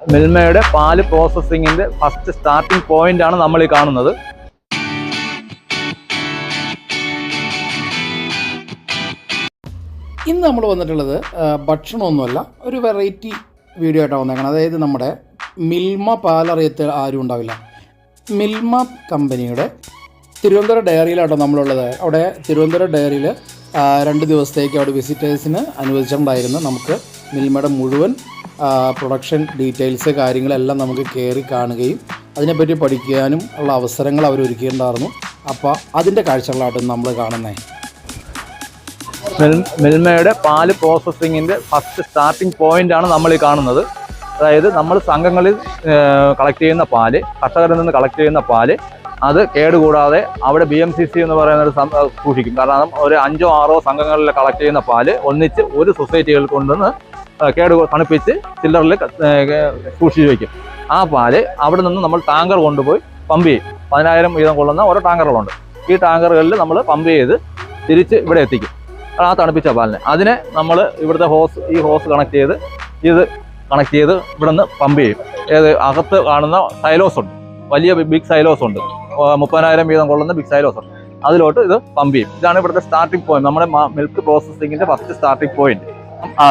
മിൽമയുടെ പാല് പ്രോസസ്സിങ്ങിന്റെ first starting point ആണ് നമ്മൾ ഈ കാണുന്നത്. ഇന്ന് നമ്മൾ വന്നിട്ടുള്ളത് ഭക്ഷണമൊന്നുമല്ല, ഒരു വെറൈറ്റി വീഡിയോ ആയിട്ടാണ് വന്നേക്കണം. അതായത് നമ്മുടെ മിൽമ പാലറിയത്ത് ആരും ഉണ്ടാവില്ല. മിൽമ കമ്പനിയുടെ തിരുവനന്തപുരം ഡയറിയിലാട്ടോ നമ്മളുള്ളത്. അവിടെ തിരുവനന്തപുരം ഡയറിയിൽ 2 ദിവസത്തേക്ക് അവിടെ വിസിറ്റേഴ്സിന് അനുവദിച്ചിട്ടുണ്ടായിരുന്നു. നമുക്ക് മിൽമയുടെ മുഴുവൻ പ്രൊഡക്ഷൻ ഡീറ്റെയിൽസ് കാര്യങ്ങളെല്ലാം നമുക്ക് കയറി കാണുകയും അതിനെപ്പറ്റി പഠിക്കാനും ഉള്ള അവസരങ്ങൾ അവർ ഒരുക്കിയിട്ടുണ്ടായിരുന്നു. അപ്പോൾ അതിൻ്റെ കാഴ്ചകളായിട്ട് നമ്മൾ കാണുന്നത്. മിൽമയുടെ പാല് പ്രോസസ്സിങ്ങിന്റെ ഫസ്റ്റ് സ്റ്റാർട്ടിംഗ് പോയിന്റ് ആണ് നമ്മൾ ഈ കാണുന്നത്. അതായത് നമ്മൾ സംഘങ്ങളിൽ കളക്ട് ചെയ്യുന്ന പാല്, കർഷകരിൽ നിന്ന് കളക്ട് ചെയ്യുന്ന പാല്, അത് കേടുകൂടാതെ അവിടെ BMCC എന്ന് പറയുന്നത് സൂക്ഷിക്കും. കാരണം ഒരു 5 or 6 സംഘങ്ങളിൽ കളക്ട് ചെയ്യുന്ന പാല് ഒന്നിച്ച് ഒരു സൊസൈറ്റികൾ കൊണ്ടുവന്ന് തണുപ്പിച്ച് ചില്ലറിൽ സൂക്ഷിച്ച് വയ്ക്കും. ആ പാല് അവിടെ നിന്ന് നമ്മൾ ടാങ്കർ കൊണ്ടുപോയി പമ്പ് ചെയ്യും. 10,000 വീതം കൊള്ളുന്ന ഓരോ ടാങ്കറുകളുണ്ട്. ഈ ടാങ്കറുകളിൽ നമ്മൾ പമ്പ് ചെയ്ത് തിരിച്ച് ഇവിടെ എത്തിക്കും. ആ തണുപ്പിച്ച പാലിനെ അതിനെ നമ്മൾ ഇവിടുത്തെ ഈ ഹോസ് കണക്ട് ചെയ്ത് ഇവിടെ നിന്ന് പമ്പ് ചെയ്യും. അകത്ത് കാണുന്ന സൈലോസ് ഉണ്ട്, വലിയ ബിഗ് സൈലോസ് ഉണ്ട്, 30,000 വീതം കൊള്ളുന്ന ബിഗ് സൈലോസ് ഉണ്ട്. അതിലോട്ട് ഇത് പമ്പ് ചെയ്യും. ഇതാണ് ഇവിടുത്തെ സ്റ്റാർട്ടിംഗ് പോയിന്റ്, നമ്മുടെ മിൽക്ക് പ്രോസസ്സിങ്ങിന്റെ ഫസ്റ്റ് സ്റ്റാർട്ടിംഗ് പോയിന്റ്.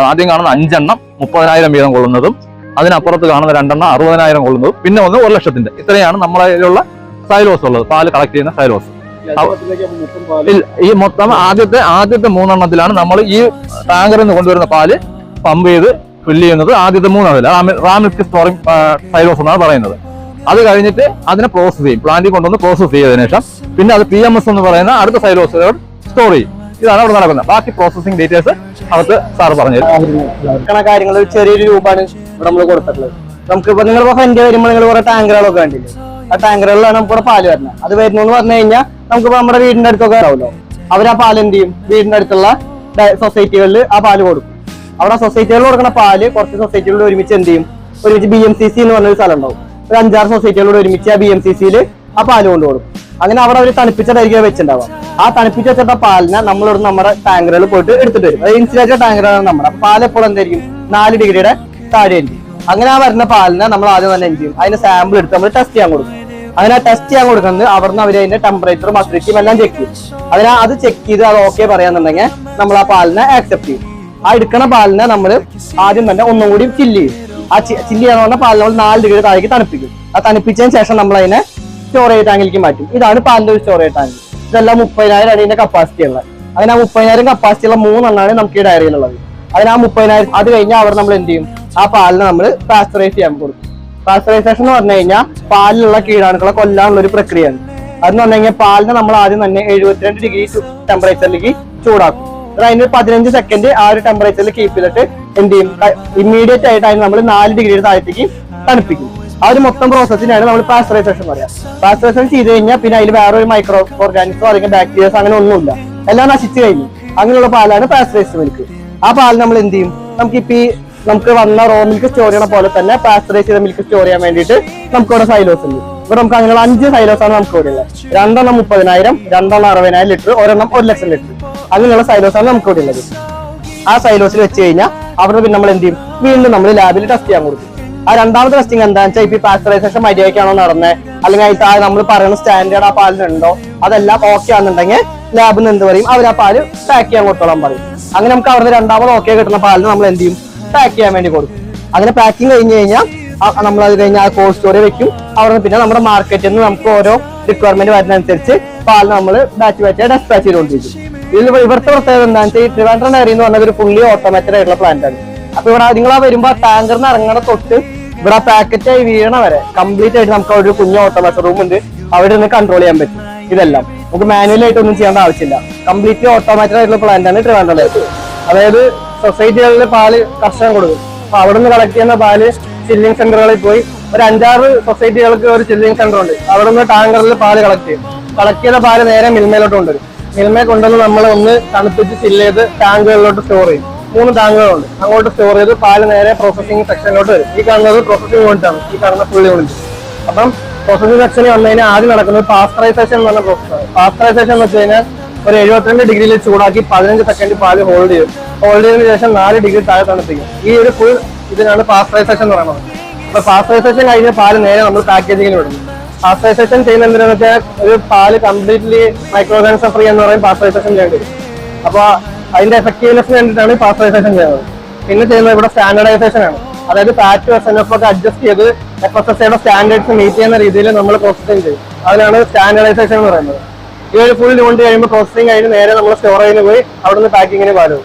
ആദ്യം കാണുന്ന 5 എണ്ണം 30,000 വീതം കൊള്ളുന്നതും, അതിനപ്പുറത്ത് കാണുന്ന 2 എണ്ണം 60,000 കൊള്ളുന്നതും, പിന്നെ ഒന്ന് 1,00,000. ഇത്രയാണ് നമ്മളെ കയ്യിലുള്ള സൈലോസ് ഉള്ളത്, പാല് കളക്ട് ചെയ്യുന്ന സൈലോസ്. ഈ മൊത്തം ആദ്യത്തെ 3 എണ്ണത്തിലാണ് നമ്മൾ ഈ ടാങ്കറിൽ നിന്ന് കൊണ്ടുവരുന്ന പാല് പമ്പ് ചെയ്ത് ഫില്ല് ചെയ്യുന്നത്. ആദ്യത്തെ 3 എണ്ണത്തിൽ റാ മിൽക്ക് സ്റ്റോറിംഗ് സൈലോസ് എന്നാണ് പറയുന്നത്. അത് കഴിഞ്ഞിട്ട് അതിനെ പ്രോസസ് ചെയ്യും, പ്ലാന്റിൽ കൊണ്ടുവന്ന് പ്രോസസ് ചെയ്തതിനു ശേഷം പിന്നെ അത് PMS എന്ന് പറയുന്ന അടുത്ത സൈലോസുകൾ സ്റ്റോർ ചെയ്യും. ഇതാണ് അവിടെ നടക്കുന്നത്. ബാക്കി പ്രോസസിംഗ് ഡീറ്റെയിൽസ് അവർക്ക് സാർ പറഞ്ഞു തരും. കാര്യങ്ങൾ ചെറിയൊരു രൂപമാണ് ഇവിടെ നമ്മൾ കൊടുത്തിട്ടുള്ളത്. നമുക്ക് ഇപ്പൊ നിങ്ങൾ ഫ്രണ്ട് വരുമ്പോൾ നിങ്ങൾ കുറെ ടാങ്കറുകളൊക്കെ കണ്ടില്ലേ, ആ ടാങ്കറുകളിലാണ് നമുക്ക് പാല് വരുന്നത്. അത് വരുന്നു എന്ന് പറഞ്ഞു കഴിഞ്ഞാൽ നമുക്കിപ്പോ നമ്മുടെ വീടിന്റെ അടുത്തൊക്കെ ഉണ്ടാവുമല്ലോ, അവർ ആ പാല് എന്ത് ചെയ്യും, വീടിന്റെ അടുത്തുള്ള സൊസൈറ്റികളിൽ ആ പാല് കൊടുക്കും. അവിടെ സൊസൈറ്റികളിൽ കൊടുക്കുന്ന പാല് കുറച്ച് സൊസൈറ്റികളിൽ ഒരുമിച്ച് എന്ത് ചെയ്യും, ഒരുമിച്ച് BMCC എന്ന് പറഞ്ഞൊരു സ്ഥലം ഉണ്ടാവും. ഒരു 5-6 സൊസൈറ്റികളോട് ഒരുമിച്ച് ആ BMCCയിൽ ആ പാല് കൊണ്ടു കൊടുക്കും. അങ്ങനെ അവിടെ അവർ തണുപ്പിച്ചിട്ടായിരിക്കും വെച്ചിട്ടുണ്ടാവുക. ആ തണുപ്പിച്ച് വെച്ചിട്ട പാലിനെ നമ്മളിവിടെ നമ്മുടെ ടാങ്കറുകൾ പോയിട്ട് എടുത്തിട്ട് വരും. അത് ഇൻസുലേറ്റഡ് ടാങ്കറാണ് നമ്മുടെ. അപ്പൊ പാൽ എപ്പോഴും എന്തായിരിക്കും, 4 ഡിഗ്രിയുടെ താഴെ ആയിരിക്കും. അങ്ങനെ ആ വരുന്ന പാലിനെ നമ്മൾ ആദ്യം തന്നെ എന്ത് ചെയ്യും, അതിന് സാമ്പിൾ എടുത്ത് നമ്മൾ ടെസ്റ്റ് ചെയ്യാൻ കൊടുക്കും. അങ്ങനെ ടെസ്റ്റ് ചെയ്യാൻ കൊടുക്കുന്നത് അവിടുന്ന് അവർ അതിന്റെ ടെമ്പറേച്ചറും അസിഡിറ്റിയും എല്ലാം ചെക്ക് ചെയ്യും. അത് ചെക്ക് ചെയ്ത് അത് ഓക്കെ പറയാന്നുണ്ടെങ്കിൽ നമ്മൾ ആ പാലിനെ ആക്സെപ്റ്റ് ചെയ്യും. ആ എടുക്കുന്ന പാലിനെ നമ്മൾ ആദ്യം തന്നെ ഒന്നും കൂടി ചില്ല് ചെയ്യും. ആ ചില്ല് ചെയ്യാന്ന് പറഞ്ഞ പാലിനെ നമ്മൾ 4 ഡിഗ്രി താഴേക്ക് തണുപ്പിക്കും. ആ തണുപ്പിച്ചതിന് ശേഷം നമ്മൾ അതിനെ സ്റ്റോറേജ് ടാങ്കിലേക്ക് മാറ്റും. ഇതാണ് പാലിന്റെ ഒരു സ്റ്റോറേജ് ടാങ്ക്. ഇതെല്ലാം 30,000 അടിയുടെ കപ്പാസിറ്റി ഉള്ളത്. അങ്ങനെ ആ 30,000 കപ്പാസിറ്റി ഉള്ള 3 എണ്ണമാണ് നമുക്ക് ഈ ഡയറിയിലുള്ളത്. അതിന് ആ 30,000 അത് കഴിഞ്ഞാൽ അവർ നമ്മൾ എന്ത് ചെയ്യും, ആ പാലിനെ നമ്മൾ പാസ്ചറൈസ് ചെയ്യാൻ കൊടുക്കും. പാസ്ചറൈസേഷൻ എന്ന് പറഞ്ഞു കഴിഞ്ഞാൽ പാലിലുള്ള കീടാണുക്കളെ കൊല്ലാനുള്ള ഒരു പ്രക്രിയയാണ്. അതെന്ന് പറഞ്ഞു കഴിഞ്ഞാൽ പാലിനെ നമ്മൾ ആദ്യം തന്നെ 72 ഡിഗ്രി ടെമ്പറേച്ചറിലേക്ക് ചൂടാക്കും. അതിന് 15 സെക്കൻഡ് ആ ഒരു ടെമ്പറേച്ചറിൽ കീപ്പ് ചെയ്തിട്ട് എന്ത് ചെയ്യും, ഇമ്മീഡിയറ്റ് ആയിട്ട് അതിന് നമ്മൾ 4 ഡിഗ്രിയുടെ താഴത്തേക്ക് തണുപ്പിക്കും. ആ ഒരു മൊത്തം പ്രോസസ്സിനാണ് നമ്മൾ പാസ്ചറൈസേഷൻ പറയാം. പാസ്ചറൈസേഷൻ ചെയ്ത് കഴിഞ്ഞാൽ പിന്നെ അതിൽ വേറൊരു മൈക്രോ ഓർഗാനിസമോ അല്ലെങ്കിൽ ബാക്ടീരിയസ് അങ്ങനെ ഒന്നുമില്ല, എല്ലാം നശിച്ചു കഴിഞ്ഞു. അങ്ങനെയുള്ള പാലാണ് പാസ്ചറൈസ്ഡ് മിൽക്ക്. ആ പാൽ നമ്മൾ എന്ത് ചെയ്യും, നമുക്ക് വന്ന റോ മിൽക്ക് സ്റ്റോർ ചെയ്യണ പോലെ തന്നെ പാസ്ചറൈസ് ചെയ്ത മിൽക്ക് സ്റ്റോർ ചെയ്യാൻ വേണ്ടിയിട്ട് നമുക്ക് ഇവിടെ സൈലോസ് ഉണ്ട്. ഇവിടെ നമുക്ക് അങ്ങനെയുള്ള 5 സൈലോസാണ് നമുക്ക് ഇവിടെ ഉള്ളത്. 2 എണ്ണം 30,000, 2 എണ്ണം 60,000 ലിറ്റർ, ഒരെണ്ണം 1,00,000 ലിറ്റർ. അങ്ങനെയുള്ള സൈലോസാണ് നമുക്ക് ഇവിടെ ഉള്ളത്. ആ സൈലോസിൽ വെച്ച് കഴിഞ്ഞാൽ അവിടെ പിന്നെ നമ്മൾ എന്ത് ചെയ്യും, വീണ്ടും നമ്മൾ ലാബിൽ ടെസ്റ്റ് ചെയ്യാൻ കൊടുക്കും. ആ രണ്ടാമത്തെ ടെസ്റ്റിംഗ് എന്താണെന്ന് വെച്ചാൽ ഇപ്പൊ പാസ്ചറൈസേഷൻ മര്യാദയ്ക്കാണോ നടന്നത്, അല്ലെങ്കിൽ അതിൽ നമ്മൾ പറയുന്ന സ്റ്റാൻഡേർഡ് ആ പാലിനുണ്ടോ, അതെല്ലാം ഓക്കെ ആണെന്നുണ്ടെങ്കിൽ ലാബിൽ നിന്ന് എന്ത് പറയും, അവർ ആ പാല് പാക്ക് ചെയ്യാൻ കൊടുത്തോളാൻ പറയും. അങ്ങനെ നമുക്ക് അവിടെ രണ്ടാമത് ഓക്കെ കിട്ടുന്ന പാലിന് നമ്മൾ എന്ത് ചെയ്യും, പാക്ക് ചെയ്യാൻ വേണ്ടി കൊടുക്കും. അങ്ങനെ പാക്കിങ് കഴിഞ്ഞ് കഴിഞ്ഞാൽ നമ്മൾ അത് കഴിഞ്ഞാൽ ആ കോൾഡ് സ്റ്റോറിൽ വെക്കും. അവിടെ പിന്നെ നമ്മുടെ മാർക്കറ്റിൽ നിന്ന് നമുക്ക് ഓരോ റിക്വയർമെന്റ് വരുന്നതനുസരിച്ച് പാല് നമ്മൾ ബാച്ച് ഡെസ്പാച്ച് ചെയ്തുകൊണ്ടിരിക്കും. ഇവിടുത്തെ പ്രത്യേകത എന്താണെന്ന് വെച്ചാൽ ഈ ട്രിവാൻഡ്രം ഡയറി എന്ന് പറഞ്ഞ ഒരു ഫുള്ളി ഓട്ടോമാറ്റഡ് ആയിട്ടുള്ള പ്ലാന്റ് ആണ്. അപ്പൊ ഇവിടെ നിങ്ങളാ വരുമ്പോ ടാങ്കറിന് ഇറങ്ങണ തൊട്ട് ഇവിടെ പാക്കറ്റായി വീഴണ വരെ കംപ്ലീറ്റ് ആയിട്ട് നമുക്ക് ഒരു കുഞ്ഞ ഓട്ടോമാറ്റഡ് റൂം ഉണ്ട്, അവിടെ നിന്ന് കൺട്രോൾ ചെയ്യാൻ പറ്റും. ഇതെല്ലാം നമുക്ക് മാനുവൽ ആയിട്ട് ഒന്നും ചെയ്യേണ്ട ആവശ്യമില്ല. കംപ്ലീറ്റ്ലി ഓട്ടോമാറ്റഡ് ആയിട്ടുള്ള പ്ലാന്റ് ആണ് ട്രിവാൻഡ്രം ഡയറി. അതായത് സൊസൈറ്റികളിൽ പാല് കർഷകൻ കൊടുക്കും. അപ്പൊ അവിടെ നിന്ന് കളക്ട് ചെയ്യുന്ന പാല് ചില്ലിംഗ് സെന്ററുകളിൽ പോയി ഒരു 5-6 സൊസൈറ്റികൾക്ക് ഒരു ചില്ലിംഗ് സെന്റർ ഉണ്ട്. അവിടെ നിന്ന് ടാങ്കറിൽ പാല് കളക്ട് ചെയ്യും. കളക്ട് ചെയ്ത പാല് നേരെ മിൽമയിലോട്ട് കൊണ്ടുവരും. മിൽമയെ കൊണ്ടുവന്ന് നമ്മൾ ഒന്ന് തണുപ്പിച്ച് ചില്ല് ചെയ്ത് ടാങ്കുകളിലോട്ട് സ്റ്റോർ ചെയ്യും. 3 ടാങ്കുകളുണ്ട്. അങ്ങോട്ട് സ്റ്റോർ ചെയ്ത് പാല് നേരെ പ്രോസസിംഗ് സെക്ഷനിലോട്ട് വരും. ഈ കാണുന്നത് പ്രോസസിംഗ് യൂണിറ്റ് ആണ്, ഈ കാണുന്ന ഫുൾ യൂണിറ്റ്. അപ്പം പ്രോസസിംഗ് സെക്ഷനിൽ വന്നതിന് ആദ്യം നടക്കുന്നത് പാസ്ചറൈസേഷൻ എന്ന് പറഞ്ഞ പ്രോസസ്സാണ്. പാസ്ചറൈസേഷൻ എന്ന് വെച്ച് കഴിഞ്ഞാൽ ഒരു 72 ഡിഗ്രിയിൽ ചൂടാക്കി 15 സെക്കൻഡ് പാല് ഹോൾഡ് ചെയ്തതിനു ശേഷം 4 ഡിഗ്രി താഴെ തണുപ്പിക്കും. ഈ ഒരു ഫുൾ ഇതിനാണ് പാസ്ചറൈസേഷൻ എന്ന് പറയുന്നത്. അപ്പൊ പാസ്ചറൈസേഷൻ കഴിഞ്ഞ പാല് നേരെ നമ്മൾ പാക്കേജിങ്ങിന് വിടുന്നു. പാസ്ചറൈസേഷൻ ചെയ്യുന്ന എന്തിനാന്ന് വെച്ചാൽ ഒരു പാല് കംപ്ലീറ്റ്ലി മൈക്രോ ഓർഗാനിസം ഫ്രീ എന്ന് പറയും പാസ്ചറൈസേഷൻ ചെയ്യേണ്ടി വരും. അപ്പൊ അതിന്റെ എഫക്റ്റീവ്നെസ്സിന് വേണ്ടിയിട്ടാണ് പാസ്ചറൈസേഷൻ ചെയ്യുന്നത്. പിന്നെ ചെയ്യുന്നത് ഇവിടെ സ്റ്റാൻഡർഡൈസേഷൻ ആണ്. അതായത് ഫാറ്റ് SNF ഒക്കെ അഡ്ജസ്റ്റ് ചെയ്ത് FSSAയുടെ സ്റ്റാൻഡേർഡ്സ് മീറ്റ് ചെയ്യുന്ന രീതിയിൽ നമ്മൾ പ്രോസസ്സിംഗ് ചെയ്യും. അതിനാണ് സ്റ്റാൻഡർഡൈസേഷൻ എന്ന് പറയുന്നത്. ഈ ഒരു ഫുൾ യൂണിറ്റ് കഴിയുമ്പോൾ പ്രോസസ്സിംഗ് കഴിഞ്ഞ് നേരെ നമ്മൾ സ്റ്റോറേജിന് പോയി അവിടുന്ന് പാക്കിങ്ങിന് പാലും.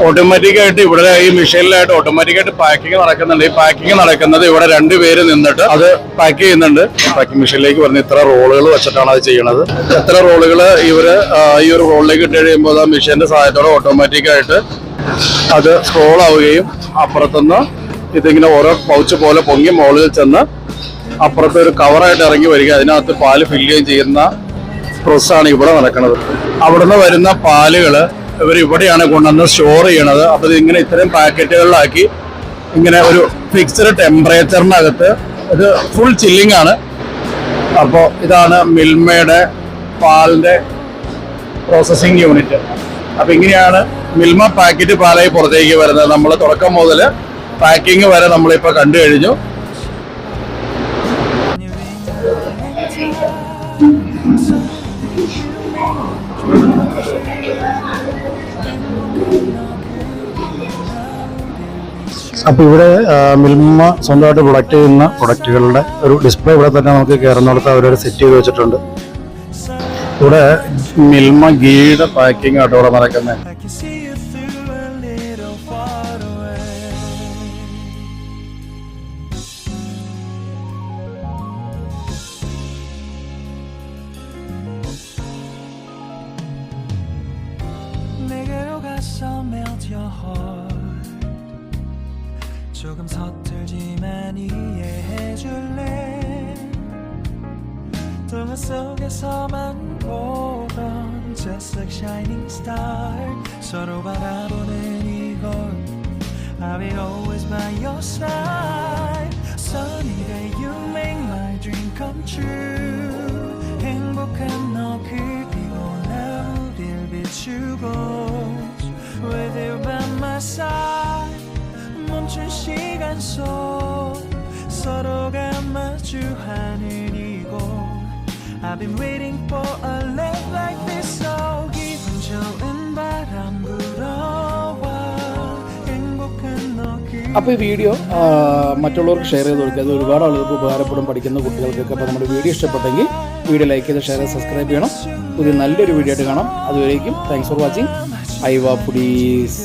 ഓട്ടോമാറ്റിക്കായിട്ട് ഇവിടെ ഈ മെഷീനിലായിട്ട് ഓട്ടോമാറ്റിക്കായിട്ട് പാക്കിങ് നടക്കുന്നുണ്ട്. ഈ പാക്കിങ് നടക്കുന്നത് ഇവിടെ 2 പേര് നിന്നിട്ട് അത് പാക്ക് ചെയ്യുന്നുണ്ട്. പാക്കിംഗ് മെഷീനിലേക്ക് പറഞ്ഞ് ഇത്ര റോളുകൾ വെച്ചിട്ടാണ് അത് ചെയ്യണത്. എത്ര റോളുകൾ ഇവര് ഈ ഒരു റോളിലേക്ക് ഇട്ട് കഴിയുമ്പോൾ ആ മെഷീന്റെ സഹായത്തോടെ ഓട്ടോമാറ്റിക്കായിട്ട് അത് സ്ക്രോൾ ആവുകയും അപ്പുറത്തുനിന്ന് ഇതിങ്ങനെ ഓരോ പൗച്ച് പോലെ പൊങ്ങി മുകളിൽ ചെന്ന് അപ്പുറത്ത് ഒരു കവറായിട്ട് ഇറങ്ങി വരിക, അതിനകത്ത് പാല് ഫില്ല് ചെയ്യുന്ന പ്രോസസ്സാണ് ഇവിടെ നടക്കുന്നത്. അവിടുന്ന് വരുന്ന പാലുകള് ഇവർ ഇവിടെയാണ് കൊണ്ടുവന്ന് സ്റ്റോർ ചെയ്യണത്. അപ്പോൾ ഇതിങ്ങനെ ഇത്രയും പാക്കറ്റുകളിലാക്കി ഇങ്ങനെ ഒരു ഫിക്സ്ഡ് ടെമ്പറേച്ചറിനകത്ത് ഇത് ഫുൾ ചില്ലിംഗ് ആണ്. അപ്പോൾ ഇതാണ് മിൽമയുടെ പാലിന്റെ പ്രോസസ്സിംഗ് യൂണിറ്റ്. അപ്പോൾ ഇങ്ങനെയാണ് മിൽമ പാക്കറ്റ് പാലായി പുറത്തേക്ക് വരുന്നത്. നമ്മൾ തുടക്കം മുതൽ പാക്കിങ് വരെ നമ്മളിപ്പോൾ കണ്ടു കഴിഞ്ഞു. അപ്പോൾ ഇവിടെ മിൽമ സ്വന്തമായിട്ട് പ്രൊഡക്റ്റ് ചെയ്യുന്ന പ്രൊഡക്റ്റുകളുടെ ഒരു ഡിസ്പ്ലേ ഇവിടെ തന്നെ നമുക്ക് കയറുന്നിടത്ത് അവരൊരു സെറ്റ് ചെയ്ത് വെച്ചിട്ടുണ്ട്. ഇവിടെ മിൽമ ഗീയുടെ പാക്കിംഗ് ആട്ടോ ഇവിടെ നടക്കുന്നത്. 조금 서툴지만 이해해줄래. 동화 속에서만 보던 just like shining star 서로 바라보는 이곳 I'll be always by your side. Sunny day you make my dream come true. 행복한 너 그리고 나 우릴 비추고 with you by my side. 멈춘 시간 속 서로가 마주하는 이곳 I've been waiting for a love like this. So 기분 좋은 바람 불어와 행복한 너 അപ്പോൾ ഈ video മറ്റുള്ളവർക്ക് share ചെയ്ത് കൊടുക്കുക. അത് ഒരുപാട് ആളുകൾക്ക് ഉപകാരപ്പെടും, പഠിക്കുന്ന കുട്ടികൾക്കൊക്കെ. അപ്പോൾ നമ്മുടെ വീഡിയോ ഇഷ്ടപ്പെട്ടെങ്കിൽ വീഡിയോ ലൈക്ക് ചെയ്ത് ഷെയർ ചെയ്ത് സബ്സ്ക്രൈബ് ചെയ്യണം. പുതിയ നല്ലൊരു വീഡിയോ ആയിട്ട് കാണാം. അതുവരേക്കും താങ്ക്സ് ഫോർ വാച്ചിങ്. ഐവ ഫുഡീസ്.